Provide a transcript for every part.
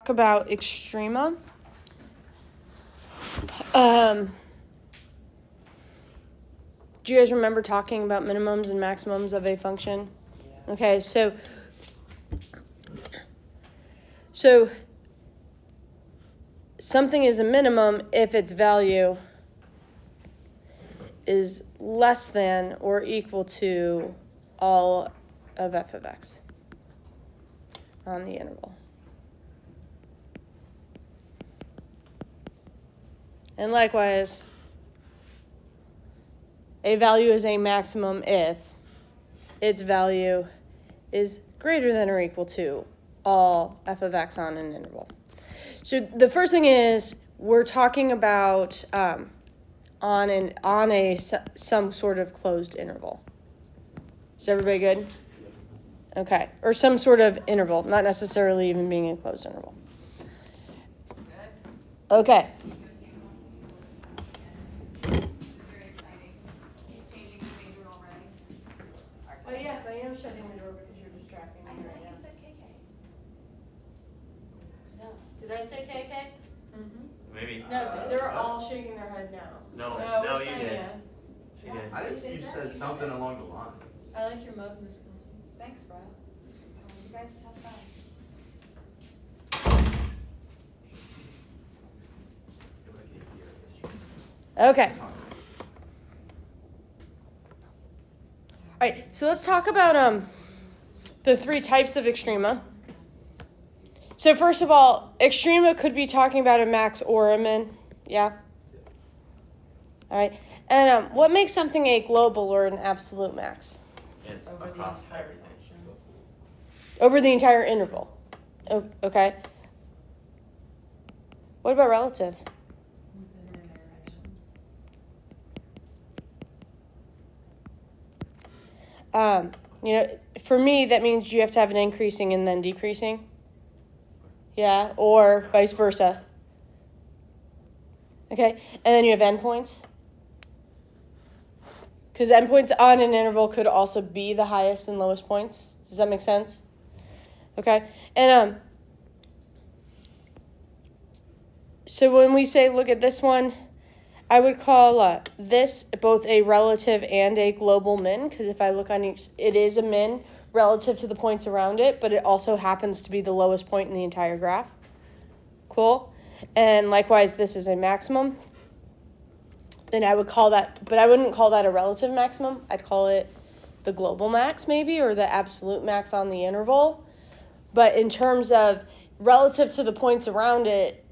talk about extrema. Do you guys remember talking about minimums and maximums of a function? Yeah. Okay, so something is a minimum if its value is less than or equal to all of f of x on the interval. And likewise, a value is a maximum if its value is greater than or equal to all f of x on an interval. So the first thing is we're talking about some sort of closed interval. Is everybody good? Okay, or some sort of interval, not necessarily even being a closed interval. Okay. Oh yes, I am shutting the door because you're distracting me. I thought you said KK. No. Did I say KK? Mm-hmm. Maybe. No, they're all shaking their head now. No, you did. Yes. She did. I think you said something along the line. I like your modem skills. Thanks, bro. You guys have fun. Okay. All right, so let's talk about the three types of extrema. So first of all, extrema could be talking about a max or a min. Yeah? All right. And what makes something a global or an absolute max? It's across everything. Over the entire interval. Okay. What about relative? For me, that means you have to have an increasing and then decreasing. Yeah, or vice versa. Okay, and then you have endpoints. Because endpoints on an interval could also be the highest and lowest points. Does that make sense? Okay, and so when we say look at this one, I would call this both a relative and a global min, because if I look on each, it is a min relative to the points around it, but it also happens to be the lowest point in the entire graph. Cool? And likewise, this is a maximum. And I would call that, but I wouldn't call that a relative maximum. I'd call it the global max maybe, or the absolute max on the interval. But in terms of relative to the points around it,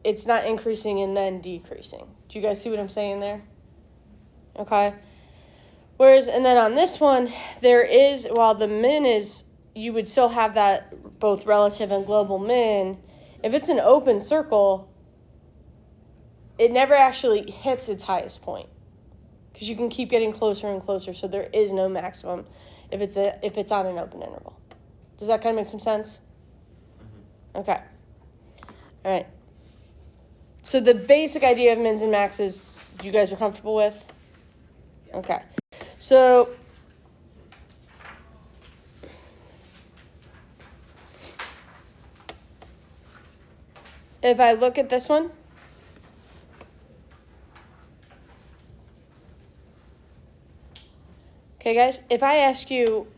it's not increasing and then decreasing. Do you guys see what I'm saying there? Okay. Whereas, and then on this one, there is, while the min is, you would still have that both relative and global min. If it's an open circle, it never actually hits its highest point because you can keep getting closer and closer. So there is no maximum if it's on an open interval. Does that kind of make some sense? Mm-hmm. Okay. All right. So the basic idea of mins and maxes, you guys are comfortable with? Okay. So if I look at this one, okay, guys, if I ask you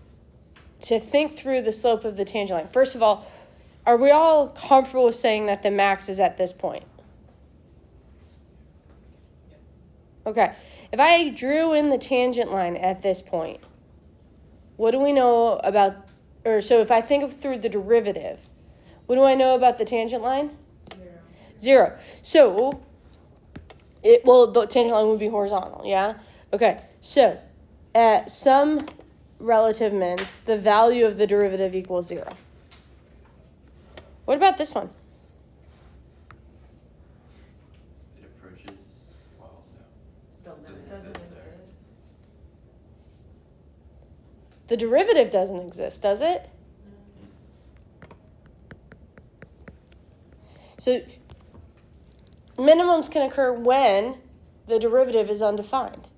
to think through the slope of the tangent line, first of all, are we all comfortable with saying that the max is at this point? Okay, if I drew in the tangent line at this point, what do we know about, or so if I think through the derivative, what do I know about the tangent line? Zero. So, the tangent line would be horizontal, yeah? Okay, so at some relative mins, the value of the derivative equals 0. What about this one? It approaches while Doesn't exist. The derivative doesn't exist, does it? So minimums can occur when the derivative is undefined.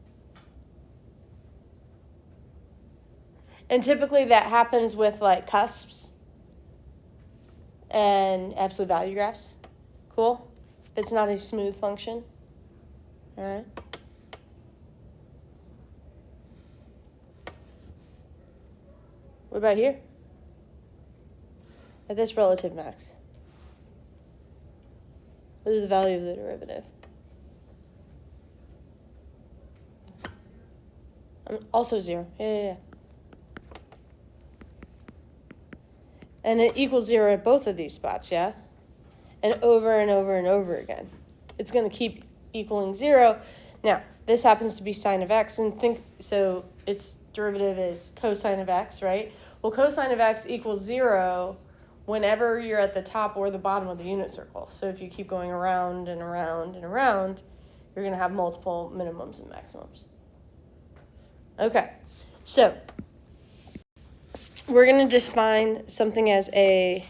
And typically that happens with like cusps and absolute value graphs. Cool? It's not a smooth function. All right. What about here? At this relative max. What is the value of the derivative? Also 0. Yeah. And it equals 0 at both of these spots, yeah? And over and over and over again. It's going to keep equaling 0. Now, this happens to be sine of x, and so its derivative is cosine of x, right? Well, cosine of x equals 0 whenever you're at the top or the bottom of the unit circle. So if you keep going around and around and around, you're going to have multiple minimums and maximums. Okay, so we're going to define something as a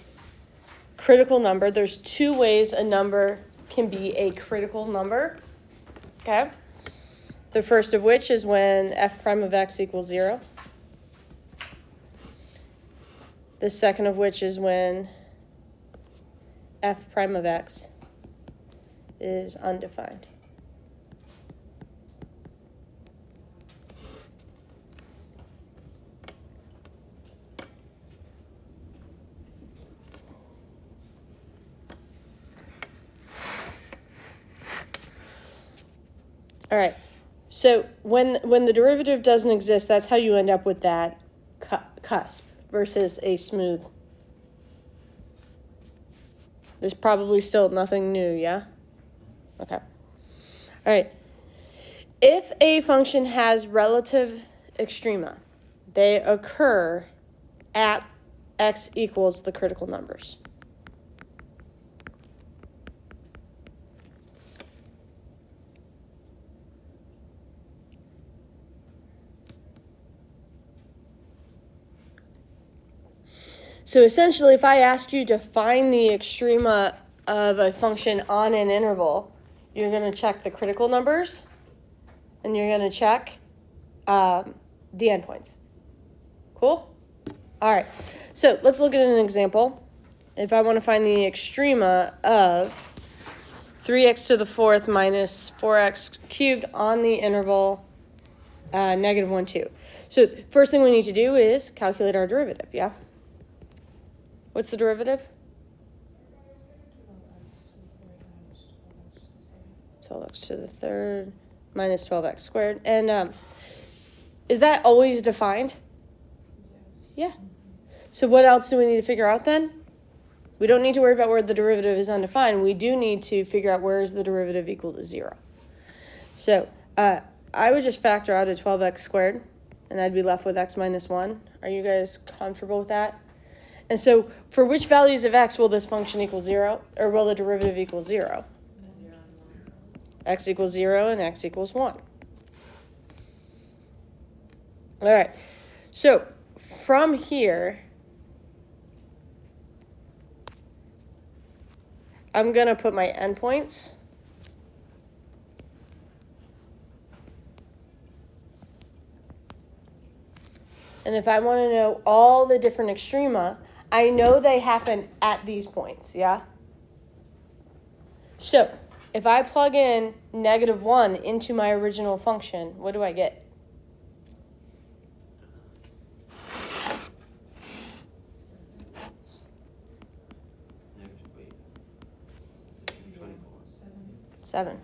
critical number. There's two ways a number can be a critical number. Okay, the first of which is when f prime of x equals 0. The second of which is when f prime of x is undefined. All right, so when the derivative doesn't exist, that's how you end up with that cusp versus a smooth. There's probably still nothing new, yeah? Okay. All right. If a function has relative extrema, they occur at x equals the critical numbers. So essentially, if I asked you to find the extrema of a function on an interval, you're going to check the critical numbers, and you're going to check the endpoints. Cool? All right. So let's look at an example. If I want to find the extrema of 3x to the fourth minus 4x cubed on the interval -1, 2. So first thing we need to do is calculate our derivative, yeah? What's the derivative? 12x to the third minus 12x squared. And is that always defined? Yeah. So what else do we need to figure out then? We don't need to worry about where the derivative is undefined. We do need to figure out where is the derivative equal to 0. So I would just factor out a 12x squared, and I'd be left with x minus 1. Are you guys comfortable with that? And so for which values of x will this function equal 0, or will the derivative equal 0? X equals 0 and x equals 1. All right, so from here, I'm going to put my endpoints. And if I want to know all the different extrema, I know they happen at these points, yeah? So if I plug in -1 into my original function, what do I get? Wait. 24. 7.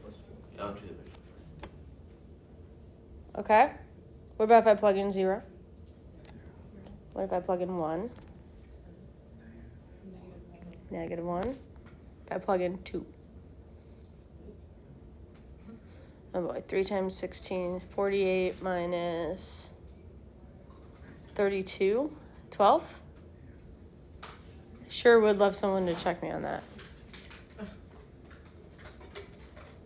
Oh, to the Okay. What about if I plug in 0? What if I plug in 1? -1. If I plug in 2. Oh boy, 3 times 16, 48 minus 32, 12? Sure would love someone to check me on that.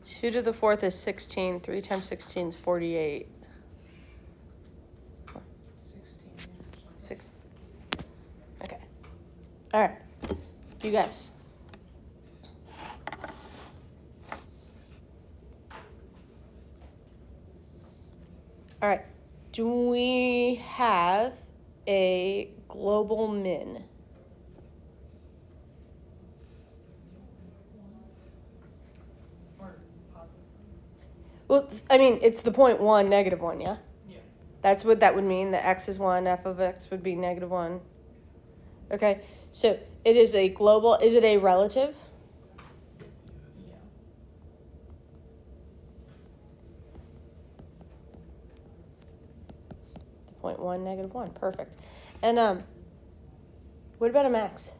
2 to the fourth is 16, 3 times 16 is 48. 6. Okay. All right. You guys. All right. Do we have a global min? Well, I mean, it's the 0.1, -1, yeah? Yeah. That's what that would mean. The x is 1, f of x would be -1. Okay, so it is a global, is it a relative? Yeah. The 0.1, -1, perfect. And what about a max?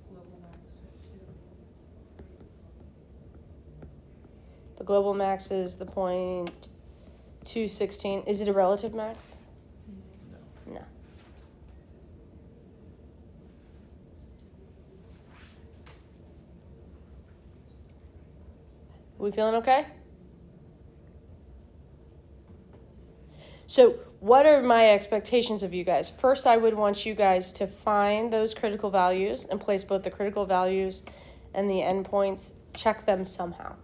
Global max at 2. The global max is the 0.216. Is it a relative max? No. No. We feeling okay? So, what are my expectations of you guys? First, I would want you guys to find those critical values and place both the critical values and the endpoints, check them somehow.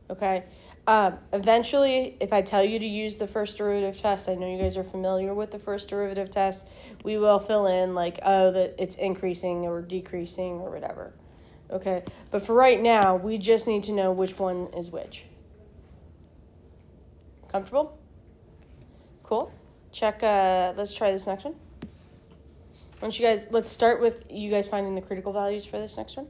Okay? Eventually, if I tell you to use the first derivative test, I know you guys are familiar with the first derivative test, we will fill in like, oh, that it's increasing or decreasing or whatever. Okay? But for right now, we just need to know which one is which. Comfortable? Cool. Check, let's try this next one. Why don't you guys, let's start with you guys finding the critical values for this next one.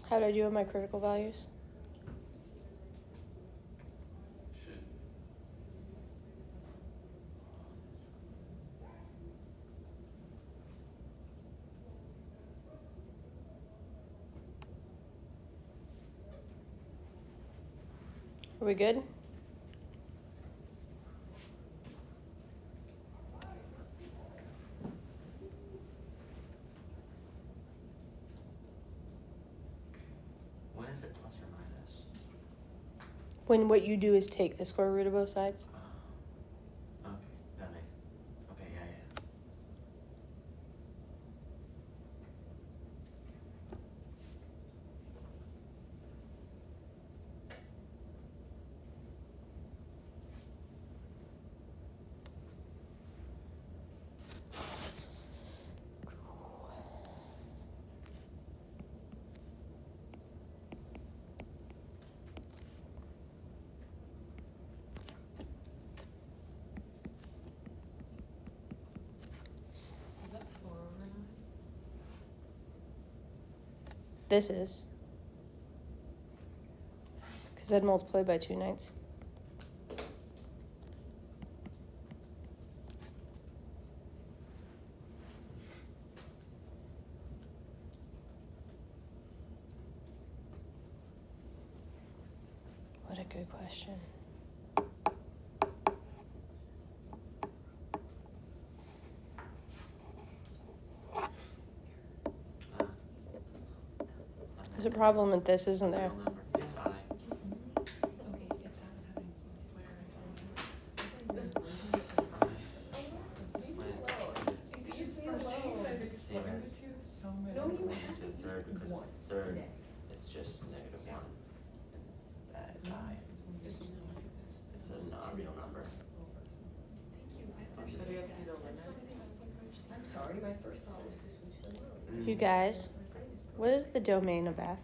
How did I do on my critical values? Should. Are we good? When is it plus or minus? When what you do is take the square root of both sides. Okay, that makes. Okay, yeah. Is that 4/9? This is. Because I'd multiply by 2/9. What a good question. There's a problem with this, isn't there? Real number. It's I. Okay, if I was having multiplier or something. My third because once it's third. today. It's just -1. And that is I. It's a non-real number. So do you have to do the limit? I'm sorry, my first thought was to switch them out. You guys, what is the domain of F?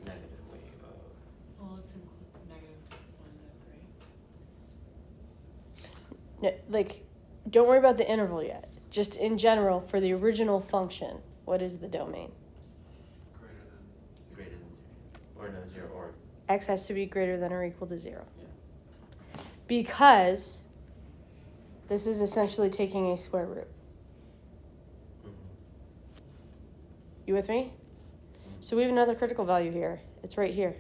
Negative wait. Well, it's negative 1, right? No, like, don't worry about the interval yet. Just in general, for the original function, what is the domain? Greater than. Greater than 0. Or no, 0 or. X has to be greater than or equal to 0. Yeah. Because this is essentially taking a square root. Mm-hmm. You with me? So we have another critical value here. It's right here.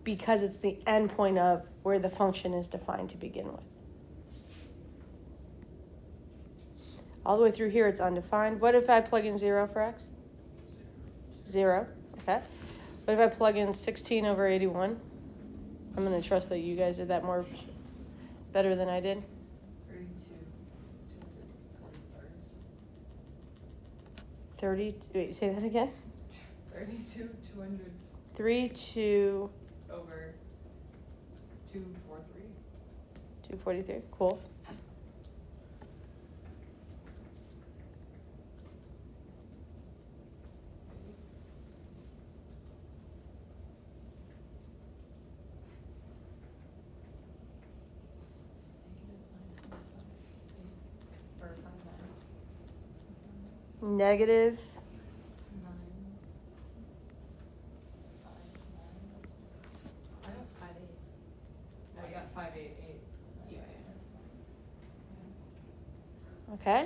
Because it's the endpoint of where the function is defined to begin with. All the way through here, it's undefined. What if I plug in 0 for x? 0, okay. What if I plug in 16 over 81? I'm going to trust that you guys did that better than I did. 32, 240 thirds. Wait, say that again? 32, 200 3, 2, over 243. 243. Cool. Or 5, Negative 9. 5, 9. I got 5, 8. I got 5, 8, 8. Yeah. Okay.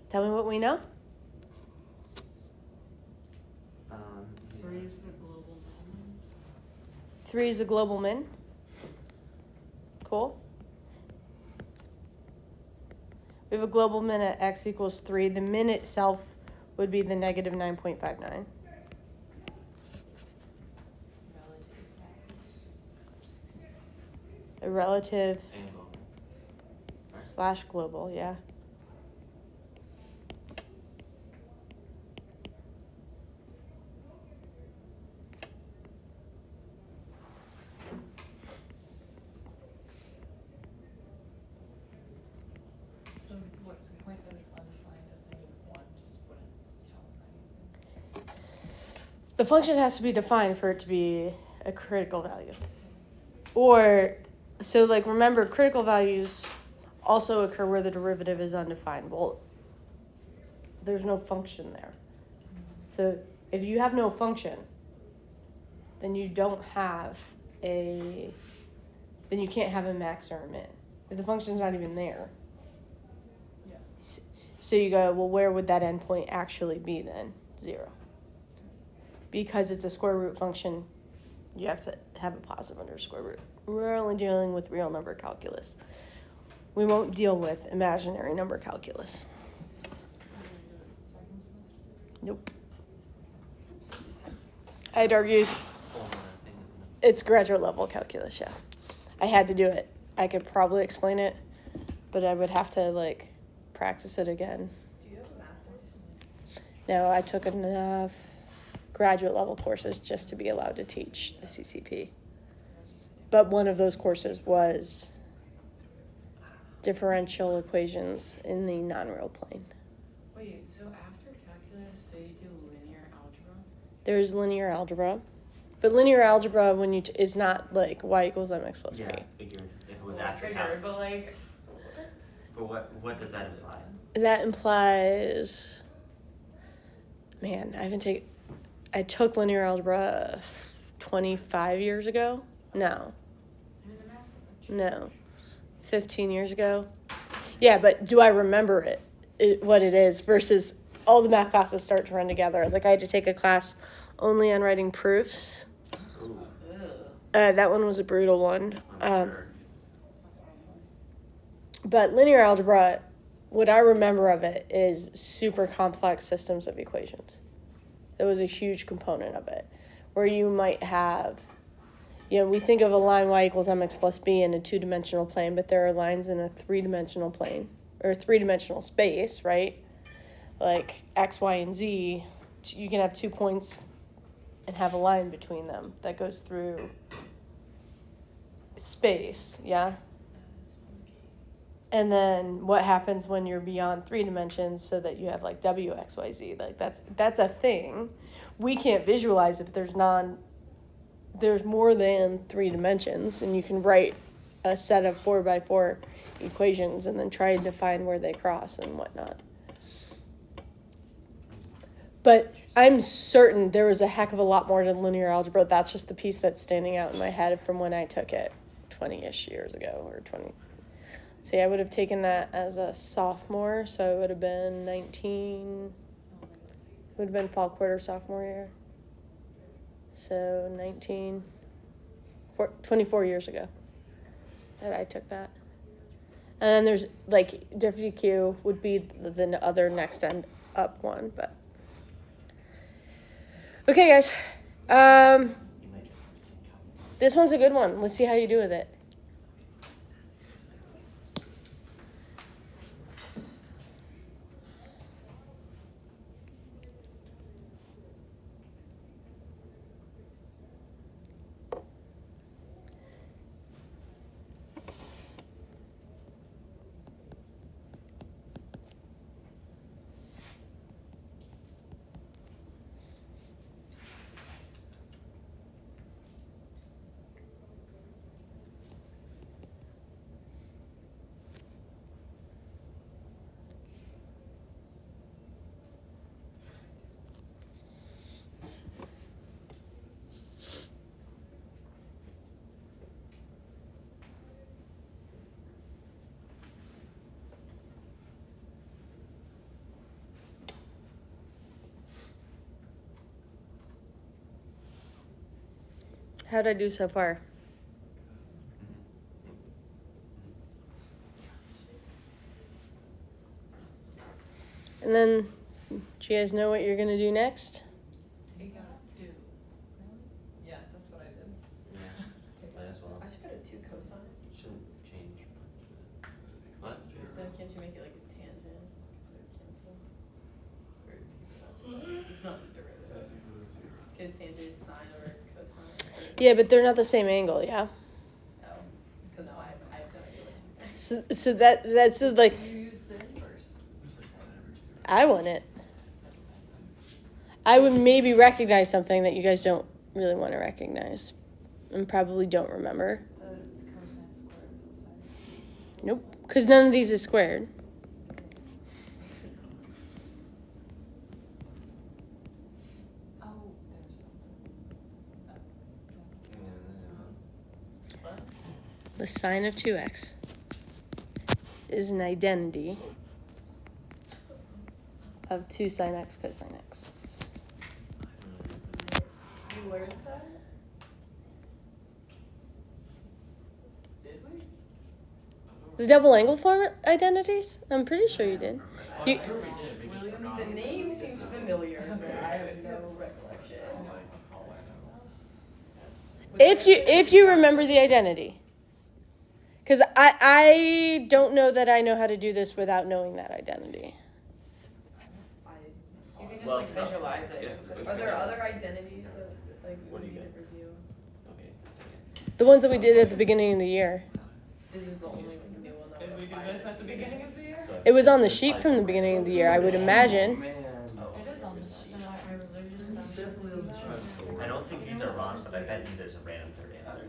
Tell me what we know. 3 is the global minimum. 3 is the global min. Cool. We have a global min at x equals 3. The min itself would be the negative 9.59. Relative max. A relative Angle. / global, yeah. So what's the point that it's undefined at -1 just wouldn't count for anything? The function has to be defined for it to be a critical value. Or, so like remember, critical values also occur where the derivative is undefined. Well, there's no function there. So if you have no function, then you don't have then you can't have a max or a min. If the function's not even there. Yeah. So you go, well, where would that endpoint actually be then? 0. Because it's a square root function, you have to have a positive under square root. We're only dealing with real number calculus. We won't deal with imaginary number calculus. Nope. I'd argue Whole other thing, isn't it? it's graduate level calculus, yeah. I had to do it. I could probably explain it, but I would have to practice it again. Do you have a master's? No, I took enough graduate level courses just to be allowed to teach the CCP. But one of those courses was differential equations in the non-real plane. Wait, so after calculus, do you do linear algebra? There's linear algebra, but linear algebra is not like y equals mx plus b. Yeah, figured if it was Well, I after figured, but like, But what does that imply? That implies, I took linear algebra 25 years ago. No, I mean, the math was like 15 years ago. Yeah, but do I remember what it is versus all the math classes start to run together. Like I had to take a class only on writing proofs. Ooh, That one was a brutal one. I'm sure. But linear algebra, what I remember of it is super complex systems of equations. That was a huge component of it. where you might have, we think of a line y equals mx plus b in a 2-dimensional plane, but there are lines in a 3-dimensional plane, or 3-dimensional space, right? Like x, y, and z, you can have 2 points and have a line between them that goes through space, yeah? And then what happens when you're beyond 3 dimensions so that you have like w, x, y, z? Like that's a thing. We can't visualize it, but there's more than 3 dimensions, and you can write a set of 4x4 equations and then try to define where they cross and whatnot. But I'm certain there was a heck of a lot more to linear algebra. That's just the piece that's standing out in my head from when I took it 20-ish years ago, or 20. See, I would have taken that as a sophomore, so it would have been 19. It would have been fall quarter sophomore year. So 24 years ago that I took that. And then there's like WQ would be the other next end up one, but. Okay, guys. This one's a good one. Let's see how you do with it. How'd I do so far? And then, do you guys know what you're going to do next? Take out a 2. Yeah, that's what I did. Yeah, might as well. I just got a 2 cosine. Shouldn't change much. What? Then can't you make it like a tangent? So it cancel. Or keep it up. It's not a derivative. Because tangent is sine over cosine. Yeah, but they're not the same angle, yeah? Oh. So now I've done it. So that's like, You use the inverse. I want it. I would maybe recognize something that you guys don't really want to recognize and probably don't remember. The cosine squared of both sides. Nope, because none of these is squared. Oh, there's something. What? The sine of 2x is an identity of 2 sine x cosine x. You learned that? Did we? The double angle form identities? I'm pretty sure you did. You, William, the name seems familiar, but I have no recollection. if you remember the identity. Because I don't know that I know how to do this without knowing that identity. You can just Well, like visualize it. if Are we there got- other identities that like What we do you need to got? review? Okay. The ones that we did at the beginning of the year. This is the only new one that. Did we do this at the beginning of the year? So- It was on the sheet from the beginning of the year, I would imagine. It is on the sheet. No, I was literally just about to. I don't think these are wrong, but I bet you there's a random third answer.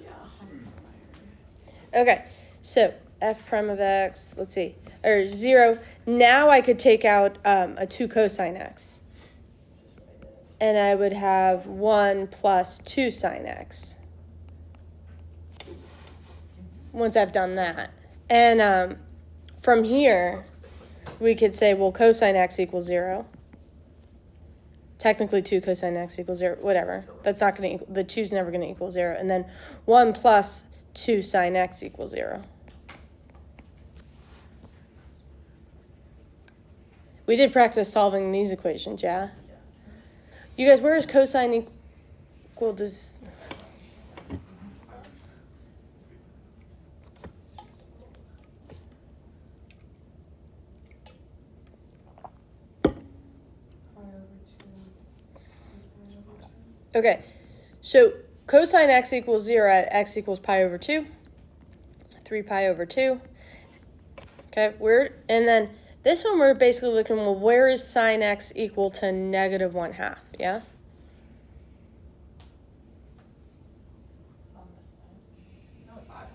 Okay, so f prime of x, let's see, or 0. Now I could take out a 2 cosine x. And I would have 1 plus 2 sine x. Once I've done that. And from here, we could say, well, cosine x equals 0. Technically 2 cosine x equals 0, whatever. That's not going to equal, the 2's never going to equal 0. And then 1 plus 2 sine x equals 0. We did practice solving these equations, yeah? You guys, where is cosine equal does. Okay, so cosine x equals 0 at x equals pi over 2, 3 pi over 2. Okay, and then this one we're basically looking, well, where is sine x equal to negative 1/2, yeah? It's on this side. No, it's not.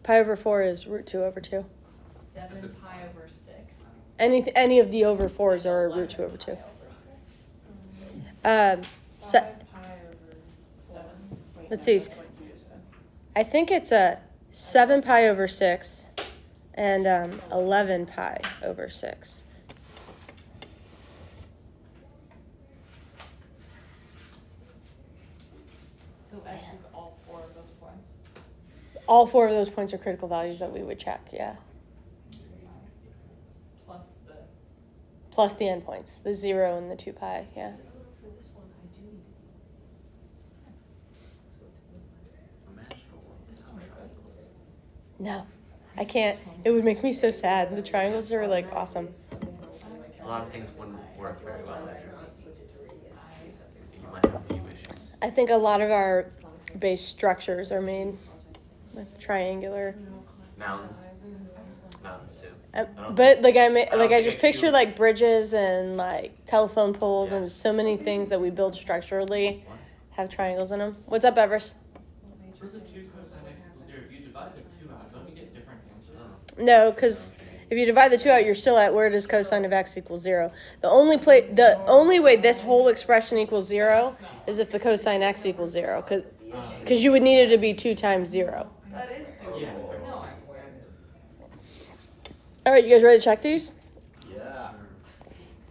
Pi over 4 is root 2 over 2. 7 pi over 6. Any of the over 4s are root 2 over 2. 5 So, pi over 7. let's see. I think it's a 7 pi over 6 and 11 pi over 6. So x is all 4 of those points. All 4 of those points are critical values that we would check, yeah. Plus the. Plus the endpoints, the 0 and the 2 pi, yeah. For this one, I do need No, I can't. It would make me so sad. The triangles are like awesome. A lot of things wouldn't work very well there. You might have a few issues. I think a lot of our base structures are made with triangular. Mountains too. But like I think just I picture do. like bridges and like telephone poles Yeah. and so many things that we build structurally have triangles in them. What's up, Everest? For the 2 cosine x equals 0, if you divide the 2 out, don't you get different answers? No, because if you divide the 2 out, you're still at where does cosine of x equal 0. The only way this whole expression equals 0 is if the cosine x equals 0, because you would need it to be 2 times 0. That is doable. Yeah. No, I'm aware it is. All right, you guys ready to check these? Yeah.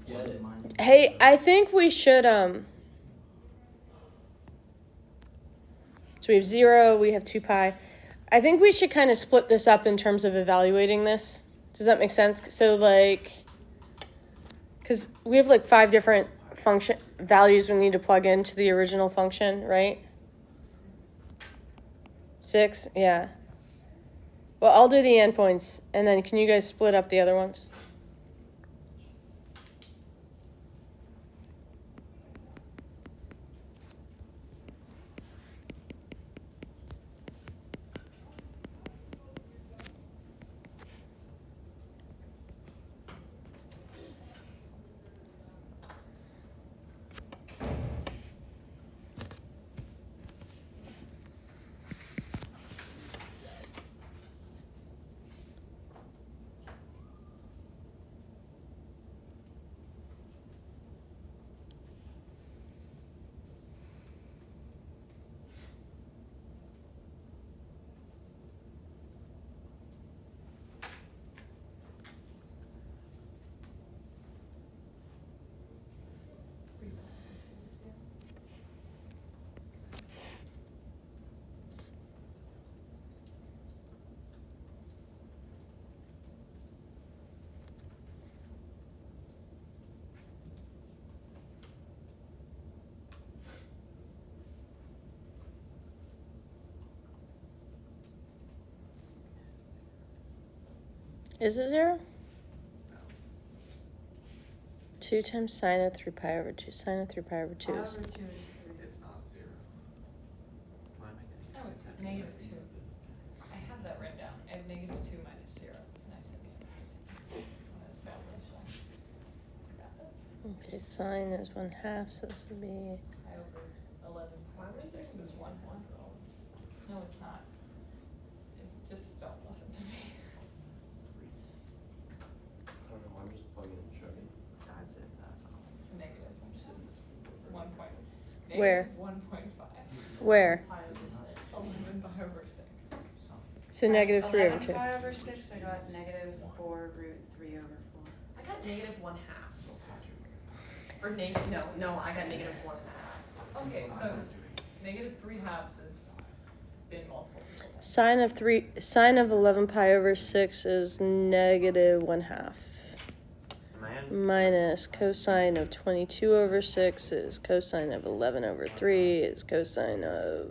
Get it. Hey, I think we should so we have 0, we have 2 pi. I think we should kind of split this up in terms of evaluating this. Does that make sense? So like, because we have like 5 different function values we need to plug into the original function, right? 6, yeah. Well, I'll do the endpoints, and then can you guys split up the other ones? Is it 0? 2 times sine of 3 pi over 2. Sine of 3 pi over 2 is... It's not 0. Why am I getting No, it's negative 2. I have that written down. I have negative 2 minus 0. And I said the answer is Okay, sine is 1/2, so this would be... pi over 11 pi over 6 is 1/1. No, it's not. Just don't listen to me. I don't know, I'm just plugging and chugging. That's it, that's all. It's negative. I'm just hitting this. 1 point. Where? 1.5. Where? Pi over 6. 11 pi over 6. So negative 3 over 2. 11 pi over 6, I got negative 4 root 3 over 4. I got negative 1/2. Or negative, no, I got negative 1/2. Okay, so negative 3/2 has been multiple people's answers. Sine of 11 pi over 6 is negative 1/2. Am I minus cosine of 22 over 6 is cosine of 11 over 3 is cosine of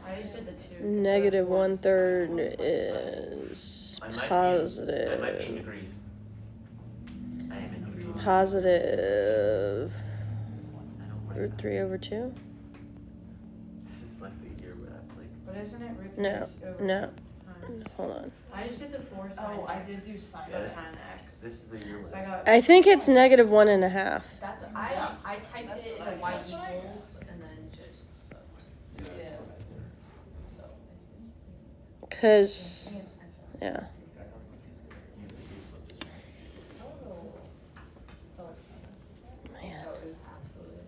I just did the two. negative 1/3 is I might be in positive. degrees. I am in degrees. Positive I don't like root that. 3 over 2? This is like the year where that's like. But isn't it root No, 3 over no. times? Hold on. I just did the 4 sine Oh, I x. did do sine Yes. Sine x. This is the year So I where. got. I think it's negative 1.5. That's Yeah. I typed That's it what into I- y that's what I equals and then just so. Yeah. Because, yeah. Man. Oh, it was absolutely.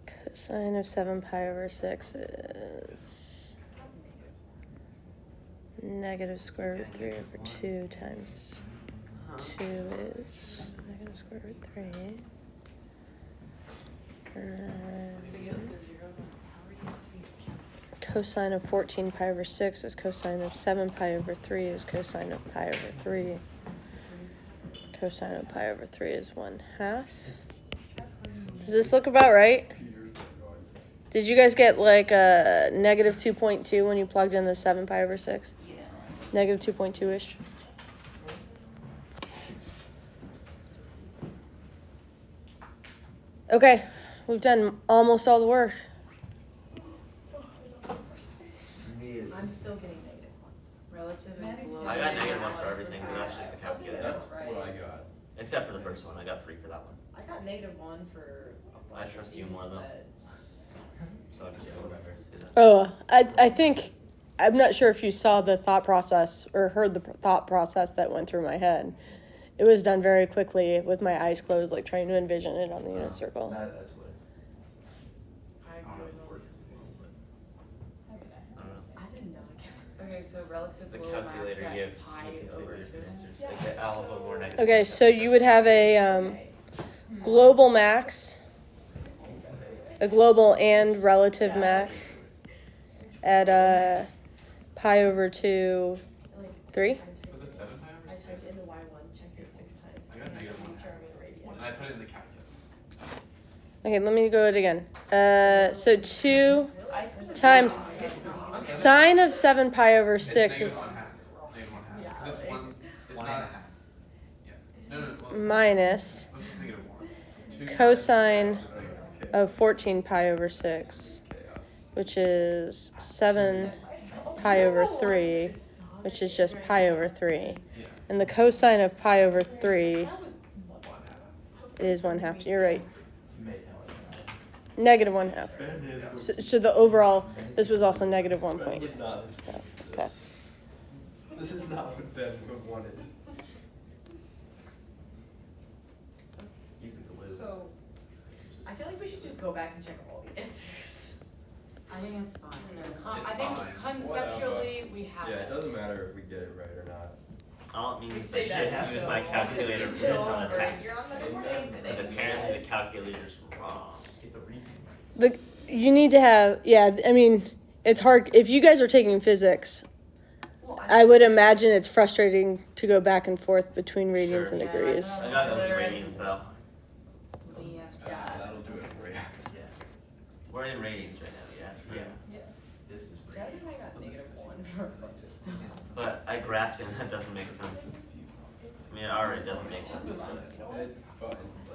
Cosine of 7 pi over 6 is negative square root 3 over 2 times 2 is negative square root 3. Cosine of 14 pi over 6 is cosine of 7 pi over 3 is cosine of pi over 3. Cosine of pi over 3 is 1/2. Does this look about right? Did you guys get like a negative 2.2 when you plugged in the 7 pi over 6? Yeah. Negative 2.2-ish. Okay, we've done almost all the work. I'm still getting negative 1. Relative and Maddie's below. I got negative 1 for everything, but that's just the calculator. That's right. What I got. Except for the first one, I got 3 for that one. I got negative 1 for a I bunch trust of you more, things though. that- So I just go whatever. Do that. Oh, I think, I'm not sure if you saw the thought process or heard the thought process that went through my head. It was done very quickly with my eyes closed, like trying to envision it on the unit circle. That's what. I I don't agree know with if it all works. I don't know. I didn't know. Okay, so relative The below max calculator at gave pi me over completely 2. different answers. Like the alpha more negative. Okay, so you would have a global max, a global and relative max at pi over 2, 3. For the 7 pi I over 6, typed in the y1, checked it 6 times. I got negative Make 1. sure I'm in radian. And I put it in the calculator. Okay, let me go it again. So 2 I put times sine of 7 pi over It's 6 negative is 1/2. Negative 1/2. Yeah, Because it's like- 1, it's not a half. Yeah. No, well, minus let's just negative 1. 2 times cosine negative of 14 pi over 6, which is 7 pi over 3, which is just pi over 3. Yeah. And the cosine of pi over 3 That was 1/2. is 1/2. You're right. It's amazing. Negative 1/2. So the overall, this was also negative 1 point. Okay. This is not what Ben would wanted. He's the glue. So, I feel like we should just go back and check all the answers. I think it's fine. It's I think fine. conceptually, we have Yeah, it. it doesn't matter if we get it right or not. All it means is I Say that should use until- my calculator for this on the test. You're on the recording. Because apparently the calculator's wrong. Just get the reason The you need to have, yeah, I mean, it's hard. If you guys are taking physics, Well, I would imagine it's frustrating to go back and forth between radians Sure. and Yeah, degrees. I got those radians though. We asked for Yeah. That'll do it for you. Yeah. We're in radians right now, yeah. Yeah. Yes. This is Dad and I got negative 1 for a bunch of stuff. But I graphed it and that doesn't make sense. I mean, it already doesn't make sense. It's fine.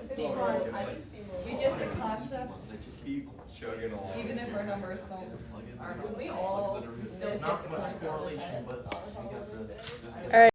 It's all fine. right. I just we get the concept, Keep chugging along. Even if our numbers don't, aren't we all Literally, still get not the much concept. correlation, but we got the. All right.